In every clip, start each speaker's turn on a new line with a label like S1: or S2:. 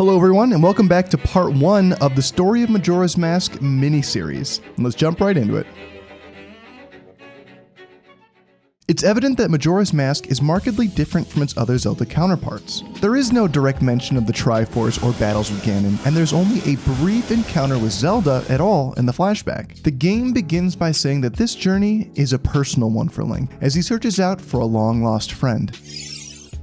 S1: Hello everyone, and welcome back to part 1 of the Story of Majora's Mask mini-series. Let's jump right into it. It's evident that Majora's Mask is markedly different from its other Zelda counterparts. There is no direct mention of the Triforce or battles with Ganon, and there's only a brief encounter with Zelda at all in the flashback. The game begins by saying that this journey is a personal one for Link, as he searches out for a long-lost friend.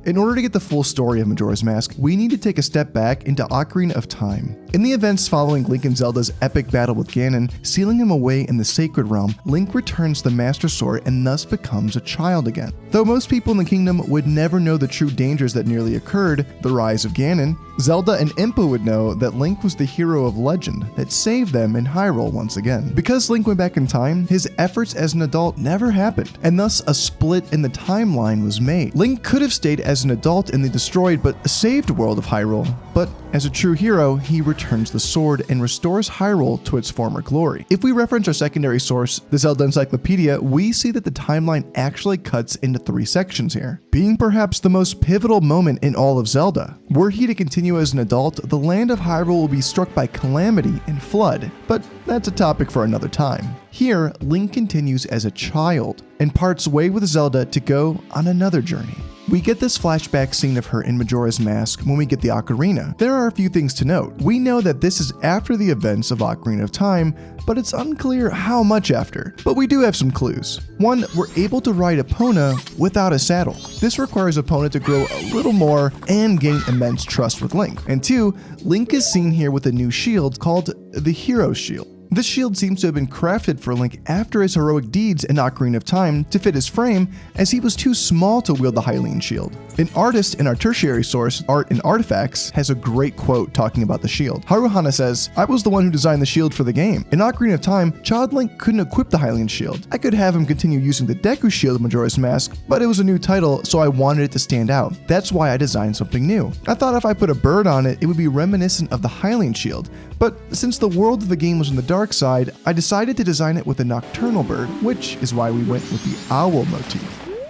S1: In order to get the full story of Majora's Mask, we need to take a step back into Ocarina of Time. In the events following Link and Zelda's epic battle with Ganon, sealing him away in the Sacred Realm, Link returns the Master Sword and thus becomes a child again. Though most people in the kingdom would never know the true dangers that nearly occurred, the rise of Ganon, Zelda and Impa would know that Link was the hero of legend that saved them in Hyrule once again. Because Link went back in time, his efforts as an adult never happened, and thus a split in the timeline was made. Link could have stayed as an adult in the destroyed but saved world of Hyrule, but as a true hero, he returns the sword and restores Hyrule to its former glory. If we reference our secondary source, the Zelda Encyclopedia, we see that the timeline actually cuts into 3 sections here, being perhaps the most pivotal moment in all of Zelda. Were he to continue as an adult, the land of Hyrule will be struck by calamity and flood, but that's a topic for another time. Here, Link continues as a child and parts way with Zelda to go on another journey. We get this flashback scene of her in Majora's Mask when we get the Ocarina. There are a few things to note. We know that this is after the events of Ocarina of Time, but it's unclear how much after. But we do have some clues. 1, we're able to ride Epona without a saddle. This requires Epona to grow a little more and gain immense trust with Link. And 2, Link is seen here with a new shield called the Hero Shield. This shield seems to have been crafted for Link after his heroic deeds in Ocarina of Time to fit his frame, as he was too small to wield the Hylian shield. An artist in our tertiary source, Art and Artifacts, has a great quote talking about the shield. Haruhana says, "I was the one who designed the shield for the game. In Ocarina of Time, Child Link couldn't equip the Hylian shield. I could have him continue using the Deku shield of Majora's Mask, but it was a new title, so I wanted it to stand out. That's why I designed something new. I thought if I put a bird on it, it would be reminiscent of the Hylian shield. But since the world of the game was on the dark side, I decided to design it with a nocturnal bird, which is why we went with the owl motif."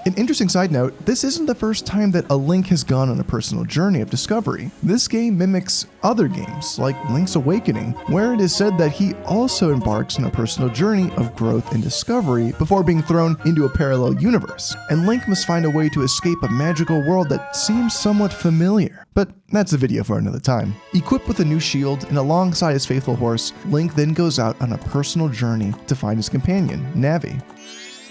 S1: An interesting side note, this isn't the first time that a Link has gone on a personal journey of discovery. This game mimics other games, like Link's Awakening, where it is said that he also embarks on a personal journey of growth and discovery before being thrown into a parallel universe, and Link must find a way to escape a magical world that seems somewhat familiar. But that's a video for another time. Equipped with a new shield and alongside his faithful horse, Link then goes out on a personal journey to find his companion, Navi.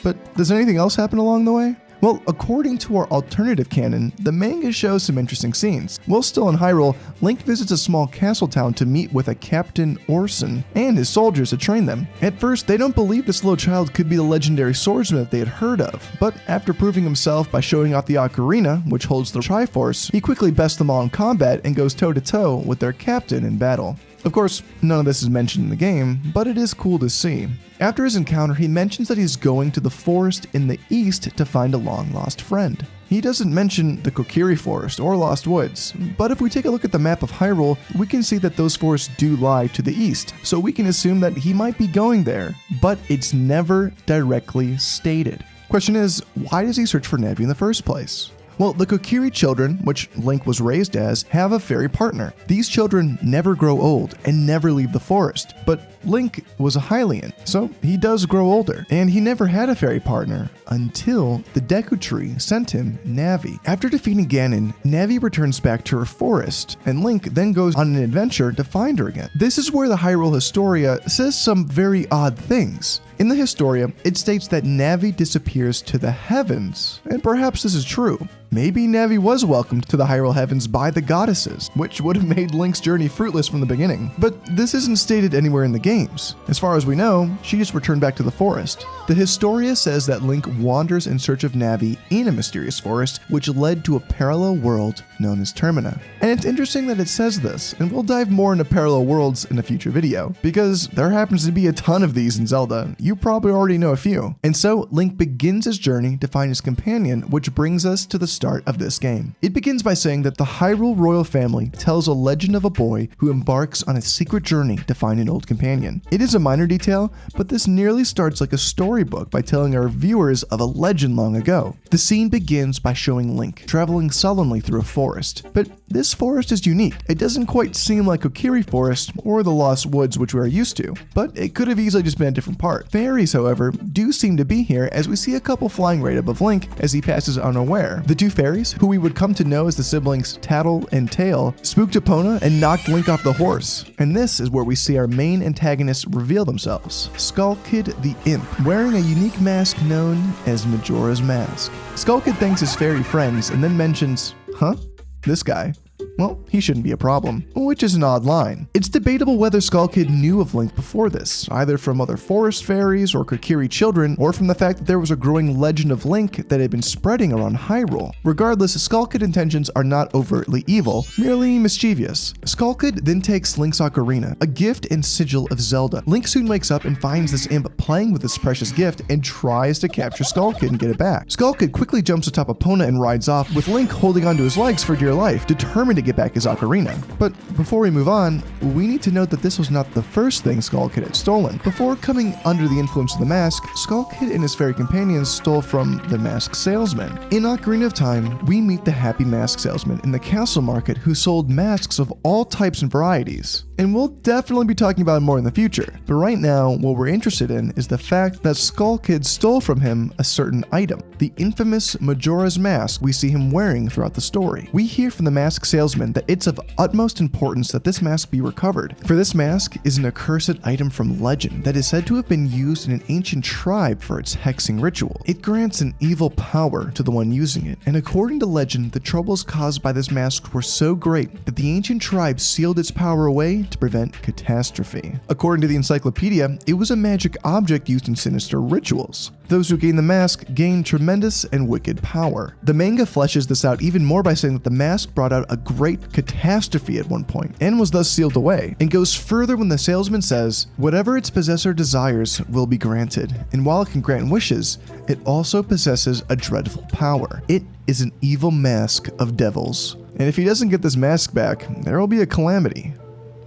S1: But does anything else happen along the way? Well, according to our alternative canon, the manga shows some interesting scenes. While still in Hyrule, Link visits a small castle town to meet with a Captain Orson and his soldiers to train them. At first, they don't believe this little child could be the legendary swordsman that they had heard of, but after proving himself by showing off the Ocarina, which holds the Triforce, he quickly bests them all in combat and goes toe-to-toe with their captain in battle. Of course, none of this is mentioned in the game, but it is cool to see. After his encounter, he mentions that he's going to the forest in the east to find a long-lost friend. He doesn't mention the Kokiri Forest or Lost Woods, but if we take a look at the map of Hyrule, we can see that those forests do lie to the east, so we can assume that he might be going there, but it's never directly stated. Question is, why does he search for Navi in the first place? Well, the Kokiri children, which Link was raised as, have a fairy partner. These children never grow old and never leave the forest, but Link was a Hylian, so he does grow older, and he never had a fairy partner until the Deku Tree sent him Navi. After defeating Ganon, Navi returns back to her forest, and Link then goes on an adventure to find her again. This is where the Hyrule Historia says some very odd things. In the Historia, it states that Navi disappears to the heavens, and perhaps this is true. Maybe Navi was welcomed to the Hyrule Heavens by the goddesses, which would have made Link's journey fruitless from the beginning. But this isn't stated anywhere in the games. As far as we know, she just returned back to the forest. The Historia says that Link wanders in search of Navi in a mysterious forest, which led to a parallel world known as Termina. And it's interesting that it says this, and we'll dive more into parallel worlds in a future video, because there happens to be a ton of these in Zelda. You probably already know a few. And so Link begins his journey to find his companion, which brings us to the start of this game. It begins by saying that the Hyrule royal family tells a legend of a boy who embarks on a secret journey to find an old companion. It is a minor detail, but this nearly starts like a storybook by telling our viewers of a legend long ago. The scene begins by showing Link traveling sullenly through a forest, but this forest is unique. It doesn't quite seem like Kokiri Forest or the Lost Woods which we are used to, but it could have easily just been a different part. Fairies, however, do seem to be here, as we see a couple flying right above Link as he passes unaware. The two fairies, who we would come to know as the siblings Tattle and Tail, spooked Epona and knocked Link off the horse. And this is where we see our main antagonists reveal themselves. Skull Kid the Imp, wearing a unique mask known as Majora's Mask. Skull Kid thanks his fairy friends and then mentions, "Huh? This guy? Well, he shouldn't be a problem," which is an odd line. It's debatable whether Skull Kid knew of Link before this, either from other forest fairies or Kokiri children, or from the fact that there was a growing legend of Link that had been spreading around Hyrule. Regardless, Skull Kid's intentions are not overtly evil, merely mischievous. Skull Kid then takes Link's ocarina, a gift and sigil of Zelda. Link soon wakes up and finds this imp playing with this precious gift and tries to capture Skull Kid and get it back. Skull Kid quickly jumps atop Epona and rides off, with Link holding onto his legs for dear life, determined to get back his ocarina. But before we move on, we need to note that this was not the first thing Skull Kid had stolen. Before coming under the influence of the mask, Skull Kid and his fairy companions stole from the mask salesman. In Ocarina of Time, we meet the happy mask salesman in the castle market who sold masks of all types and varieties. And we'll definitely be talking about it more in the future. But right now, what we're interested in is the fact that Skull Kid stole from him a certain item, the infamous Majora's Mask we see him wearing throughout the story. We hear from the mask salesman that it's of utmost importance that this mask be recovered, for this mask is an accursed item from legend that is said to have been used in an ancient tribe for its hexing ritual. It grants an evil power to the one using it, and according to legend, the troubles caused by this mask were so great that the ancient tribe sealed its power away to prevent catastrophe. According to the encyclopedia, it was a magic object used in sinister rituals. Those who gain the mask gain tremendous and wicked power. The manga fleshes this out even more by saying that the mask brought out a great catastrophe at one point and was thus sealed away, and goes further when the salesman says, "Whatever its possessor desires will be granted, and while it can grant wishes, it also possesses a dreadful power. It is an evil mask of devils. And if he doesn't get this mask back, there will be a calamity.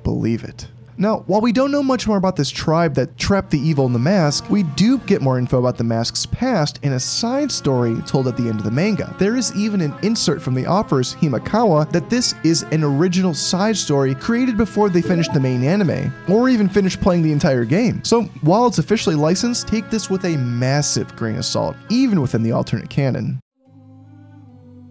S1: Believe it." Now, while we don't know much more about this tribe that trapped the evil in the mask, we do get more info about the mask's past in a side story told at the end of the manga. There is even an insert from the author's Himakawa that this is an original side story created before they finished the main anime, or even finished playing the entire game. So while it's officially licensed, take this with a massive grain of salt, even within the alternate canon.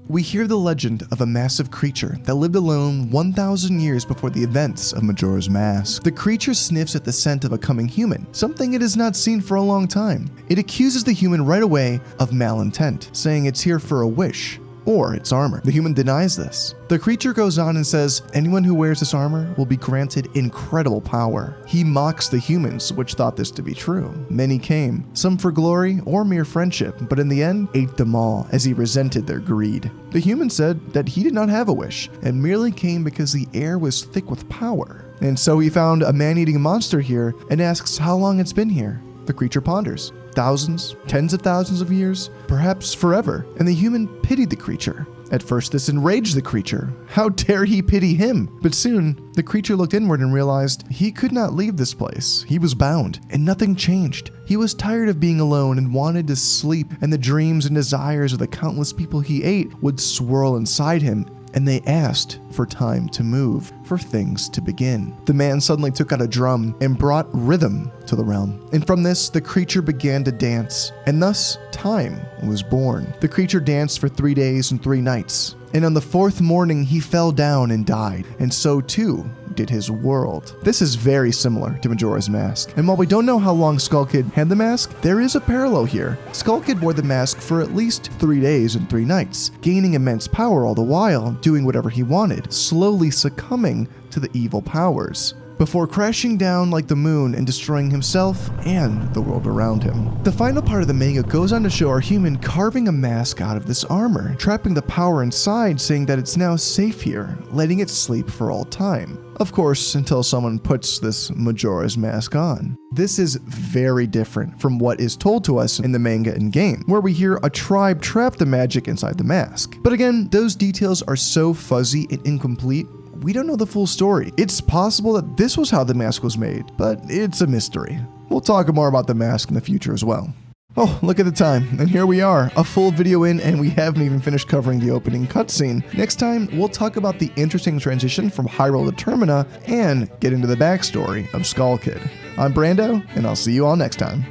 S1: We hear the legend of a massive creature that lived alone 1,000 years before the events of Majora's Mask. The creature sniffs at the scent of a coming human, something it has not seen for a long time. It accuses the human right away of malintent, saying it's here for a wish, or its armor. The human denies this. The creature goes on and says anyone who wears this armor will be granted incredible power. He mocks the humans, which thought this to be true. Many came, some for glory or mere friendship, but in the end ate them all as he resented their greed. The human said that he did not have a wish and merely came because the air was thick with power. And so he found a man-eating monster here and asks how long it's been here. The creature ponders. Thousands, tens of thousands of years, perhaps forever, and the human pitied the creature. At first, this enraged the creature. How dare he pity him? But soon, the creature looked inward and realized he could not leave this place. He was bound, and nothing changed. He was tired of being alone and wanted to sleep, and the dreams and desires of the countless people he ate would swirl inside him, and they asked for time to move, for things to begin. The man suddenly took out a drum and brought rhythm to the realm. And from this, the creature began to dance, and thus time was born. The creature danced for 3 days and 3 nights. And on the 4th morning, he fell down and died, and so too did his world. This is very similar to Majora's Mask. And while we don't know how long Skull Kid had the mask, there is a parallel here. Skull Kid wore the mask for at least 3 days and 3 nights, gaining immense power all the while, doing whatever he wanted, slowly succumbing to the evil powers, before crashing down like the moon and destroying himself and the world around him. The final part of the manga goes on to show our human carving a mask out of this armor, trapping the power inside, saying that it's now safe here, letting it sleep for all time. Of course, until someone puts this Majora's Mask on. This is very different from what is told to us in the manga and game, where we hear a tribe trap the magic inside the mask. But again, those details are so fuzzy and incomplete, we don't know the full story. It's possible that this was how the mask was made, but it's a mystery. We'll talk more about the mask in the future as well. Oh, look at the time, and here we are, a full video in, and we haven't even finished covering the opening cutscene. Next time, we'll talk about the interesting transition from Hyrule to Termina, and get into the backstory of Skull Kid. I'm Brando, and I'll see you all next time.